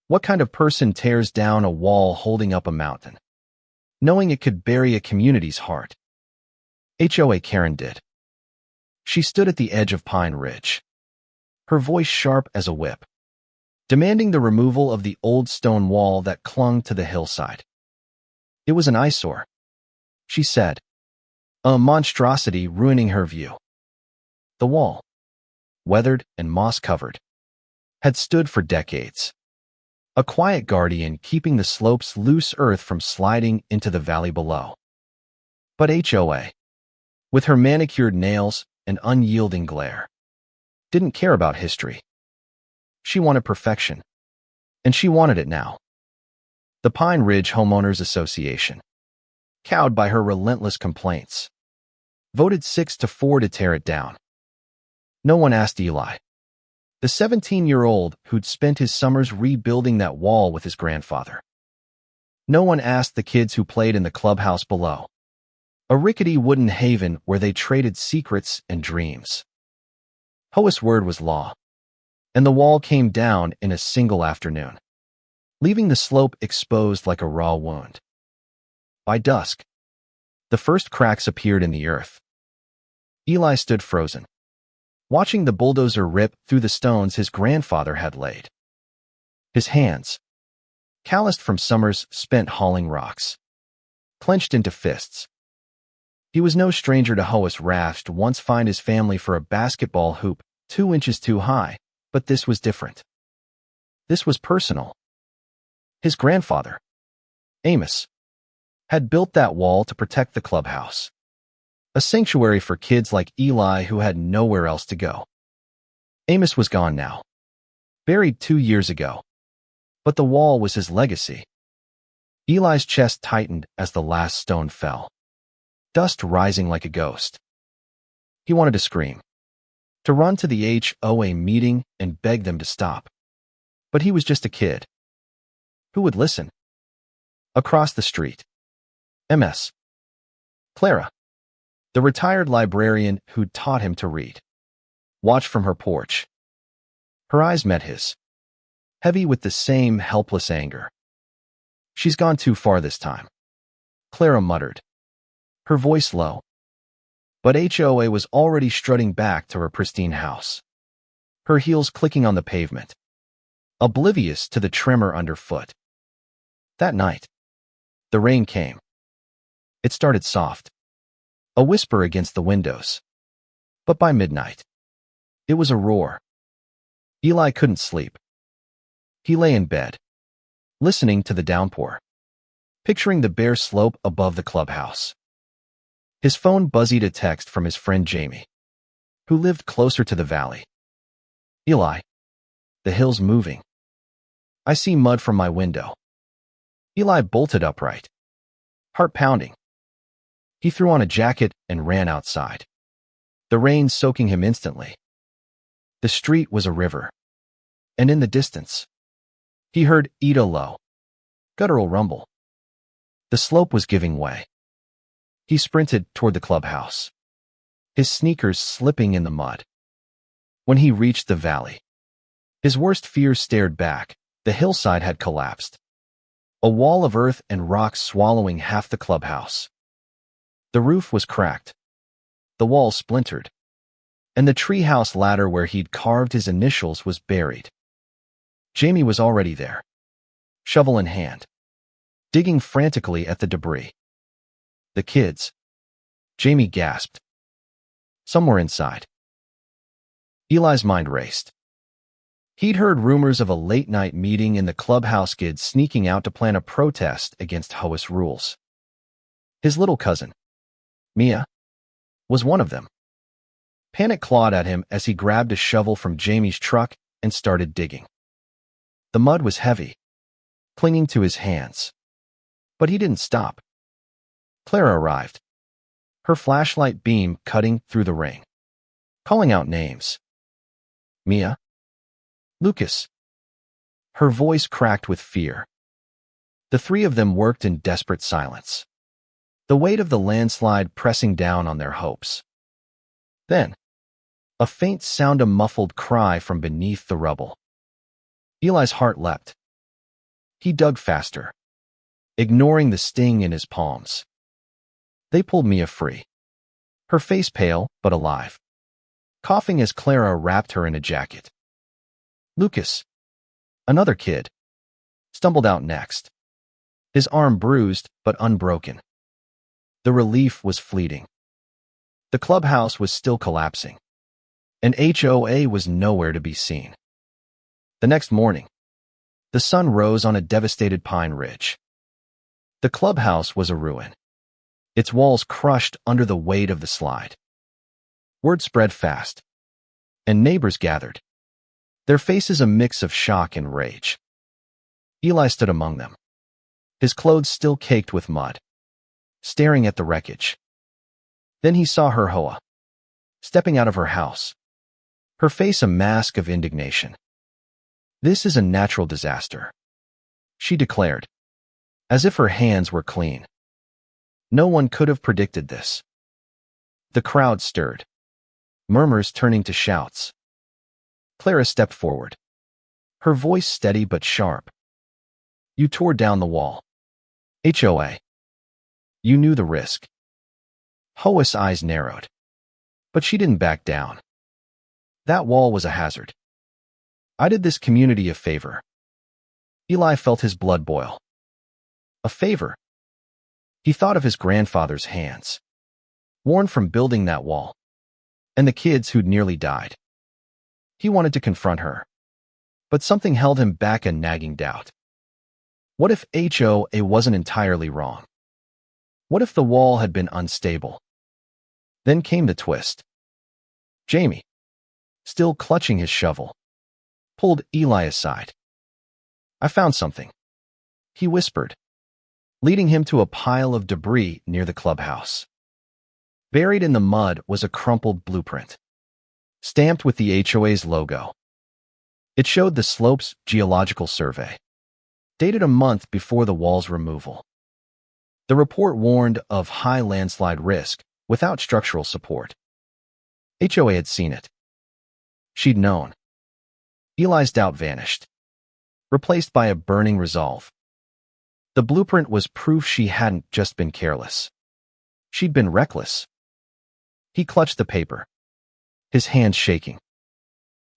What kind of person tears down a wall holding up a mountain, knowing it could bury a community's heart? HOA Karen did. She stood at the edge of Pine Ridge, her voice sharp as a whip, demanding the removal of the old stone wall that clung to the hillside. It was an eyesore, she said, a monstrosity ruining her view. The wall, weathered and moss-covered, had stood for decades, a quiet guardian keeping the slope's loose earth from sliding into the valley below. But HOA, with her manicured nails and unyielding glare, didn't care about history. She wanted perfection, and she wanted it now. The Pine Ridge Homeowners Association, cowed by her relentless complaints, voted 6-4 to tear it down. No one asked Eli, the 17-year-old who'd spent his summers rebuilding that wall with his grandfather. No one asked the kids who played in the clubhouse below, a rickety wooden haven where they traded secrets and dreams. HOA's word was law, and the wall came down in a single afternoon, leaving the slope exposed like a raw wound. By dusk, the first cracks appeared in the earth. Eli stood frozen, watching the bulldozer rip through the stones his grandfather had laid. His hands, calloused from summers spent hauling rocks, clenched into fists. He was no stranger to HOA's wrath to once find his family for a basketball hoop 2 inches too high, but this was different. This was personal. His grandfather, Amos, had built that wall to protect the clubhouse, a sanctuary for kids like Eli who had nowhere else to go. Amos was gone now, buried 2 years ago, but the wall was his legacy. Eli's chest tightened as the last stone fell, dust rising like a ghost. He wanted to scream, to run to the HOA meeting and beg them to stop. But he was just a kid. Who would listen? Across the street, MS. Clara, the retired librarian who'd taught him to read, watched from her porch. Her eyes met his, heavy with the same helpless anger. She's gone too far this time, Clara muttered, her voice low. But HOA was already strutting back to her pristine house, her heels clicking on the pavement, oblivious to the tremor underfoot. That night, the rain came. It started soft, a whisper against the windows. But by midnight, it was a roar. Eli couldn't sleep. He lay in bed, listening to the downpour, picturing the bare slope above the clubhouse. His phone buzzied a text from his friend Jamie, who lived closer to the valley. Eli, the hill's moving. I see mud from my window. Eli bolted upright, heart pounding. He threw on a jacket and ran outside, the rain soaking him instantly. The street was a river, and in the distance, he heard Ida low, guttural rumble. The slope was giving way. He sprinted toward the clubhouse, his sneakers slipping in the mud. When he reached the valley, his worst fears stared back. The hillside had collapsed, a wall of earth and rocks swallowing half the clubhouse. The roof was cracked, the wall splintered, and the treehouse ladder where he'd carved his initials was buried. Jamie was already there, shovel in hand, digging frantically at the debris. The kids, Jamie gasped. Some were inside. Eli's mind raced. He'd heard rumors of a late-night meeting in the clubhouse, kids sneaking out to plan a protest against HOA's rules. His little cousin, Mia, was one of them. Panic clawed at him as he grabbed a shovel from Jamie's truck and started digging. The mud was heavy, clinging to his hands. But he didn't stop. Clara arrived, her flashlight beam cutting through the rain, calling out names. Mia, Lucas. Her voice cracked with fear. The three of them worked in desperate silence, the weight of the landslide pressing down on their hopes. Then, a faint sound, a muffled cry from beneath the rubble. Eli's heart leapt. He dug faster, ignoring the sting in his palms. They pulled Mia free, her face pale but alive, coughing as Clara wrapped her in a jacket. Lucas, another kid, stumbled out next, his arm bruised but unbroken. The relief was fleeting. The clubhouse was still collapsing, and HOA was nowhere to be seen. The next morning, the sun rose on a devastated pine ridge. The clubhouse was a ruin, its walls crushed under the weight of the slide. Word spread fast, and neighbors gathered, their faces a mix of shock and rage. Eli stood among them, his clothes still caked with mud, staring at the wreckage. Then he saw her HOA, stepping out of her house, her face a mask of indignation. "This is a natural disaster," she declared, as if her hands were clean. "No one could have predicted this." The crowd stirred, murmurs turning to shouts. Clara stepped forward, her voice steady but sharp. "You tore down the wall. HOA. You knew the risk." HOA's eyes narrowed, but she didn't back down. "That wall was a hazard. I did this community a favor." Eli felt his blood boil. A favor? He thought of his grandfather's hands, worn from building that wall, and the kids who'd nearly died. He wanted to confront her, but something held him back, a nagging doubt. What if HOA wasn't entirely wrong? What if the wall had been unstable? Then came the twist. Jamie, still clutching his shovel, pulled Eli aside. "I found something," he whispered, leading him to a pile of debris near the clubhouse. Buried in the mud was a crumpled blueprint, stamped with the HOA's logo. It showed the slope's geological survey, dated a month before the wall's removal. The report warned of high landslide risk without structural support. HOA had seen it. She'd known. Eli's doubt vanished, replaced by a burning resolve. The blueprint was proof she hadn't just been careless. She'd been reckless. He clutched the paper, his hands shaking.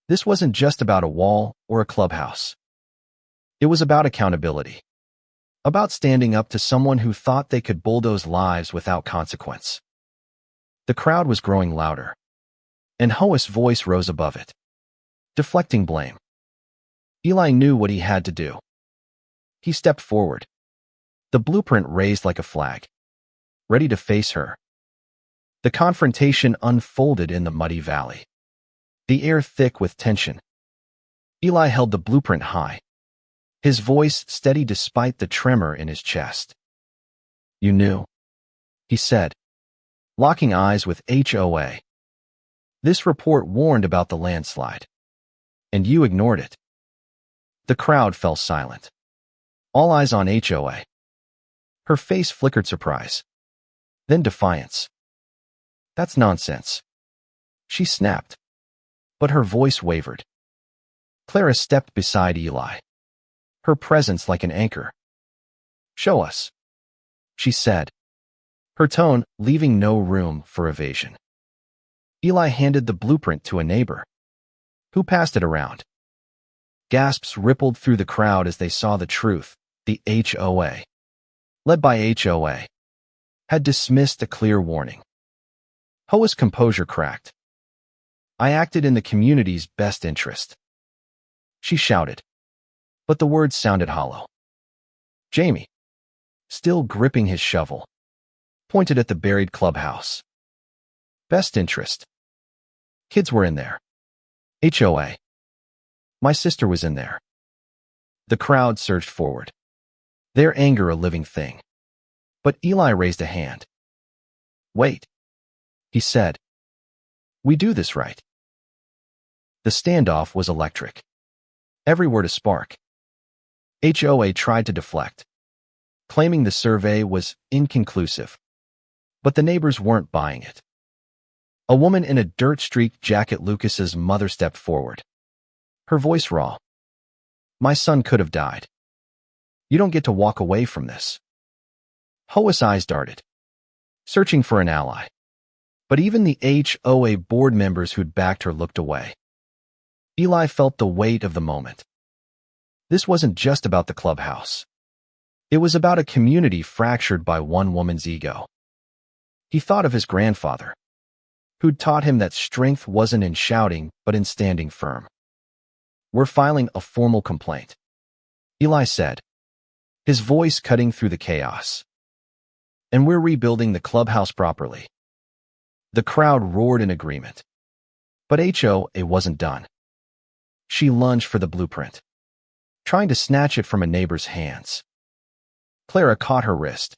This wasn't just about a wall or a clubhouse. It was about accountability, about standing up to someone who thought they could bulldoze lives without consequence. The crowd was growing louder, and HOA's voice rose above it, deflecting blame. Eli knew what he had to do. He stepped forward, the blueprint raised like a flag, ready to face her. The confrontation unfolded in the muddy valley, the air thick with tension. Eli held the blueprint high, his voice steady despite the tremor in his chest. "You knew," he said, locking eyes with HOA. "This report warned about the landslide, and you ignored it." The crowd fell silent, all eyes on HOA. Her face flickered surprise, then defiance. "That's nonsense," she snapped, but her voice wavered. Clara stepped beside Eli, her presence like an anchor. "Show us," she said, her tone leaving no room for evasion. Eli handed the blueprint to a neighbor, who passed it around. Gasps rippled through the crowd as they saw the truth. The HOA, led by HOA, had dismissed a clear warning. HOA's composure cracked. "I acted in the community's best interest," she shouted, but the words sounded hollow. Jamie, still gripping his shovel, pointed at the buried clubhouse. "Best interest? Kids were in there. HOA. My sister was in there." The crowd surged forward, their anger a living thing. But Eli raised a hand. "Wait," he said. "We do this right." The standoff was electric, every word a spark. HOA tried to deflect, claiming the survey was inconclusive, but the neighbors weren't buying it. A woman in a dirt-streaked jacket, Lucas's mother, stepped forward, her voice raw. "My son could have died. You don't get to walk away from this. HOA's eyes darted, searching for an ally. But even the HOA board members who'd backed her looked away. Eli felt the weight of the moment. This wasn't just about the clubhouse. It was about a community fractured by one woman's ego. He thought of his grandfather, who'd taught him that strength wasn't in shouting, but in standing firm. "We're filing a formal complaint," Eli said, his voice cutting through the chaos. "And we're rebuilding the clubhouse properly." The crowd roared in agreement. But HOA wasn't done. She lunged for the blueprint, trying to snatch it from a neighbor's hands. Clara caught her wrist,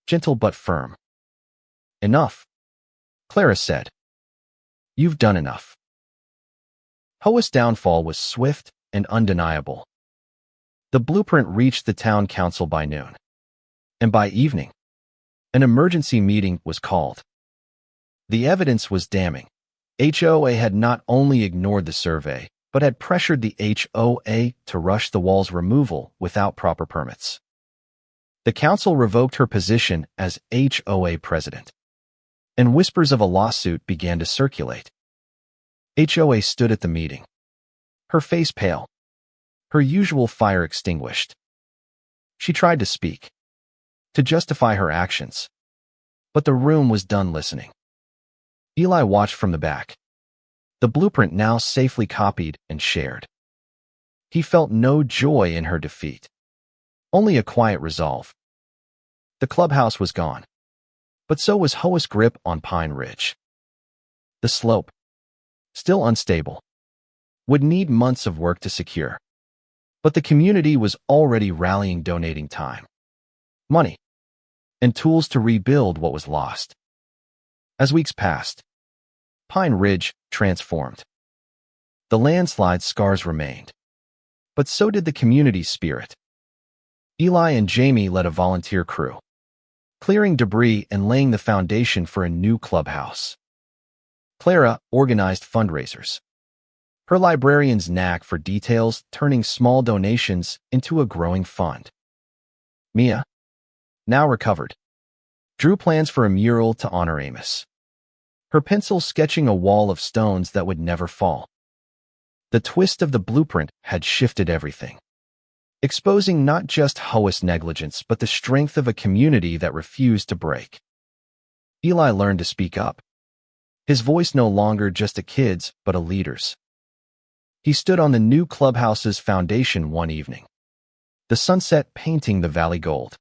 gentle but firm. "Enough," Clara said. "You've done enough." HOA's downfall was swift and undeniable. The blueprint reached the town council by noon, and by evening, an emergency meeting was called. The evidence was damning. HOA had not only ignored the survey, but had pressured the HOA to rush the wall's removal without proper permits. The council revoked her position as HOA president, and whispers of a lawsuit began to circulate. HOA stood at the meeting, her face pale, her usual fire extinguished. She tried to speak, to justify her actions, but the room was done listening. Eli watched from the back, the blueprint now safely copied and shared. He felt no joy in her defeat, only a quiet resolve. The clubhouse was gone, but so was HOA's grip on Pine Ridge. The slope, still unstable, would need months of work to secure. But the community was already rallying, donating time, money, and tools to rebuild what was lost. As weeks passed, Pine Ridge transformed. The landslide scars remained, but so did the community's spirit. Eli and Jamie led a volunteer crew, clearing debris and laying the foundation for a new clubhouse. Clara organized fundraisers, her librarian's knack for details turning small donations into a growing fund. Mia, now recovered, drew plans for a mural to honor Amos, her pencil sketching a wall of stones that would never fall. The twist of the blueprint had shifted everything, exposing not just HOA's negligence but the strength of a community that refused to break. Eli learned to speak up, his voice no longer just a kid's but a leader's. He stood on the new clubhouse's foundation one evening, the sunset painting the valley gold.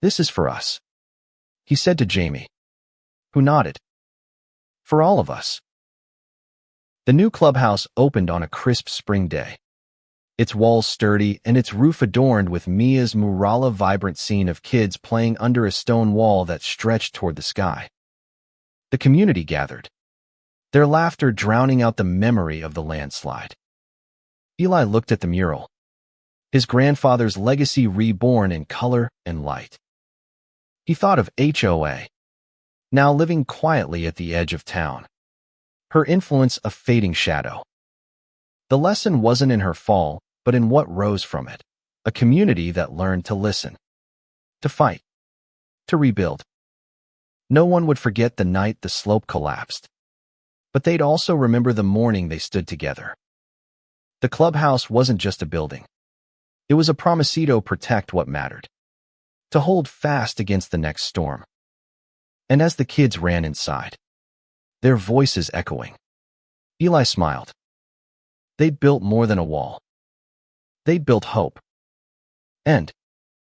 "This is for us," he said to Jamie, who nodded. "For all of us." The new clubhouse opened on a crisp spring day, its walls sturdy and its roof adorned with Mia's mural, a vibrant scene of kids playing under a stone wall that stretched toward the sky. The community gathered, their laughter drowning out the memory of the landslide. Eli looked at the mural, his grandfather's legacy reborn in color and light. He thought of HOA, now living quietly at the edge of town, her influence a fading shadow. The lesson wasn't in her fall, but in what rose from it, a community that learned to listen, to fight, to rebuild. No one would forget the night the slope collapsed, but they'd also remember the morning they stood together. The clubhouse wasn't just a building. It was a promise to protect what mattered, to hold fast against the next storm. And as the kids ran inside, their voices echoing, Eli smiled. They'd built more than a wall. They'd built hope. And